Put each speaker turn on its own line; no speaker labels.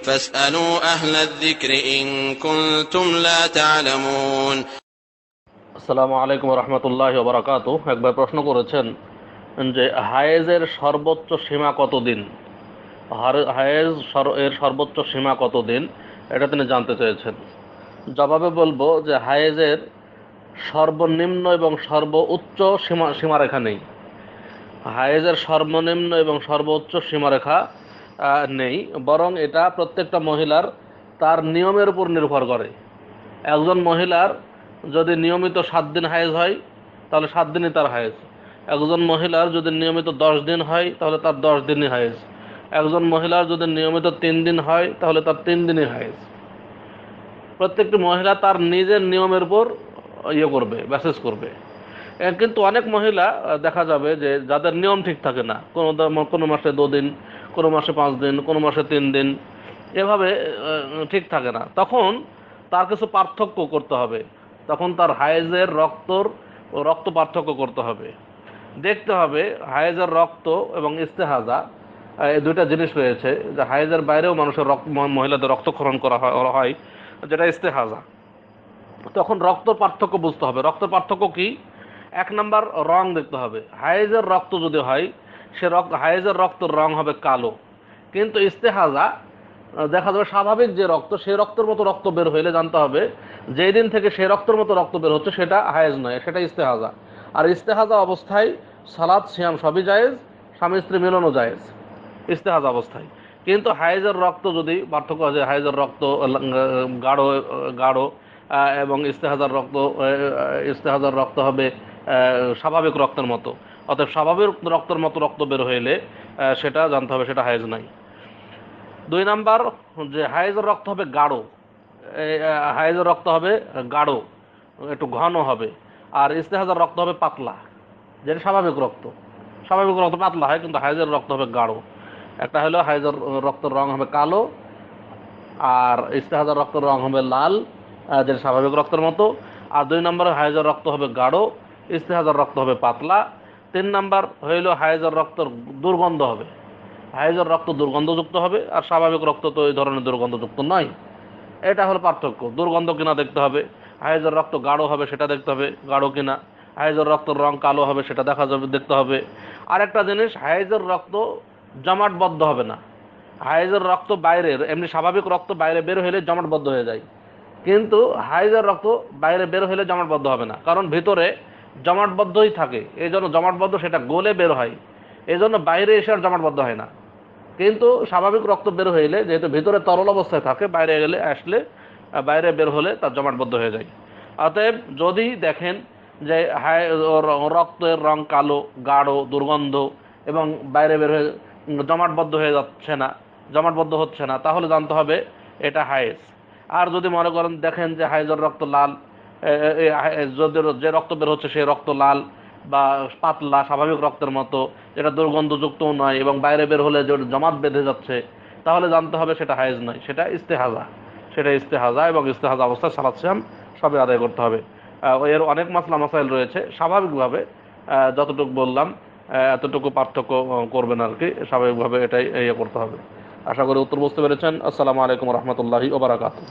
فاسألوا أهل الذكر إن كنتم لا تعلمون।
আসসালামু আলাইকুম রহমতুল্লাহি ওয়া বারাকাতুহু। একবার প্রশ্ন করেছেন যে হায়েজের সর্বোচ্চ সীমা কতদিন, এর সর্বোচ্চ সীমা কতদিন, এটা তিনি জানতে চেয়েছেন। জবাবে বলবো যে হায়েজের সর্বনিম্ন এবং সর্বোচ্চ সীমারেখা নেই। হায়েজের সর্বনিম্ন এবং সর্বোচ্চ সীমারেখা নেই, বরং এটা প্রত্যেকটা মহিলার তার নিয়মের উপর নির্ভর করে। একজন মহিলার যদি নিয়মিত 7 দিন হায়েজ হয় তাহলে 7 দিনই তার হায়েজ। একজন মহিলার যদি নিয়মিত 10 দিন হয় তাহলে তার 10 দিনই হায়েজ। একজন মহিলার যদি নিয়মিত 3 দিন হয় তাহলে তার 3 দিনই হায়েজ। প্রত্যেকটি মহিলা তার নিজের নিয়মের উপর করবে, ব্যাসেস করবে। কিন্তু অনেক মহিলা দেখা যাবে যে যাদের নিয়ম ঠিক থাকে না, কোনো মাসে 2 দিন, কোনো মাসে 5 দিন, কোনো মাসে 3 দিন, এভাবে ঠিক থাকে না। তখন তার কিছু পার্থক্য করতে হবে। তখন তার হায়েজের রক্ত পার্থক্য করতে হবে। দেখতে হবে হায়েজের রক্ত এবং ইস্তেহাজা, এই দুইটা জিনিস রয়েছে যে হায়েজের বাইরেও মানুষের মহিলাদের রক্তক্ষরণ করা হয়, যেটা ইস্তেহাজা। তখন রক্ত পার্থক্য বুঝতে হবে। রক্ত পার্থক্য কি? 1 নাম্বার, রং দেখতে হবে। হায়েজের রক্ত যদি হয়, হায়েজের রক্তের রং হবে কালো। কিন্তু ইস্তেহাজা দেখা যাবে স্বাভাবিক যে রক্ত, সেই রক্তের মতো রক্ত বের হইলে জানতে হবে যেই দিন থেকে সেই রক্তের মতো রক্ত বের হচ্ছে সেটা হায়েজ নয়, সেটা ইস্তেহাজা। আর ইস্তেহাজা অবস্থায় সালাত সিয়াম সবই জায়েজ, স্বামী স্ত্রী মিলনও জায়েজ ইস্তেহাজা অবস্থায়। কিন্তু হায়েজের রক্ত যদি পার্থক্য আছে, হায়েজের রক্ত গাঢ় গাঢ় এবং ইস্তেহাজার রক্ত হবে স্বাভাবিক রক্তের মতো। অতএব স্বাভাবিক রক্তের মতো রক্ত বের হইলে সেটা জানতে হবে সেটা হায়েজ নাই। 2 নাম্বার, যে হায়েজের রক্ত হবে গাঢ়, হায়েজের রক্ত হবে গাঢ়, একটু ঘন হবে। আর ইস্তেহাজার রক্ত হবে পাতলা, যেটা স্বাভাবিক রক্ত। স্বাভাবিক রক্ত পাতলা হয়, কিন্তু হায়েজের রক্ত হবে গাঢ়। একটা হলো হায়েজের রক্তের রং হবে কালো, আর ইস্তেহাজার রক্তের রং হবে লাল, যেটা স্বাভাবিক রক্তের মতো। আর 2 নম্বরে হায়েজের রক্ত হবে গাঢ়, ইস্তেহাজার রক্ত হবে পাতলা। 3 নাম্বার হইল হায়েজের রক্তের দুর্গন্ধ হবে। হায়েজের রক্ত দুর্গন্ধযুক্ত হবে, আর স্বাভাবিক রক্ত তো এই ধরনের দুর্গন্ধযুক্ত নয়। এটা হলো পার্থক্য। দুর্গন্ধ কিনা দেখতে হবে। হায়েজের রক্ত গাঢ় হবে সেটা দেখতে হবে গাঢ় কিনা। হায়েজের রক্তের রং কালো হবে সেটা দেখতে হবে। আরেকটা জিনিস, হায়েজের রক্ত জমাটবদ্ধ হবে না। হায়েজের রক্ত বাইরের, এমনি স্বাভাবিক রক্ত বাইরে বের হইলে জমাটবদ্ধ হয়ে যায়, কিন্তু হায়েজের রক্ত বাইরে বের হইলে জমাটবদ্ধ হবে না, কারণ ভিতরে জমাটবদ্ধই থাকে। এই জন্য জমাটবদ্ধ, সেটা গলে বের হয়, এই জন্য বাইরে এসে আর জমাটবদ্ধ হয় না। কিন্তু স্বাভাবিক রক্ত বের হইলে যেহেতু ভিতরে তরল অবস্থায় থাকে, বাইরে বের হলে তার জমাটবদ্ধ হয়ে যায়। অতএব যদি দেখেন যে রক্তের রং কালো, গাঢ়, দুর্গন্ধ এবং বাইরে বের হয়ে জমাটবদ্ধ হচ্ছে না, তাহলে জানতে হবে এটা হায়েজ। আর যদি মনে করেন দেখেন যে হায়েজের রক্ত লাল, যে রক্ত বের হচ্ছে সেই রক্ত লাল বা পাতলা স্বাভাবিক রক্তের মতো, যেটা দুর্গন্ধযুক্তও নয় এবং বাইরে বের হলে যে জমাট বেঁধে যাচ্ছে, তাহলে জানতে হবে সেটা হায়েজ নয়, সেটা ইস্তেহাজা। এবং ইস্তেহাজা অবস্থায় সালাত সিয়াম সবে আদায় করতে হবে। এর অনেক মাসলা মাসাইল রয়েছে। স্বাভাবিকভাবে যতটুকু বললাম এতটুকু পার্থক্য করবেন আর কি, স্বাভাবিকভাবে এটাই করতে হবে। আশা করি উত্তর বুঝতে পেরেছেন। আসসালামু আলাইকুম রহমতুল্লাহি ওয়া বারাকাতুহু।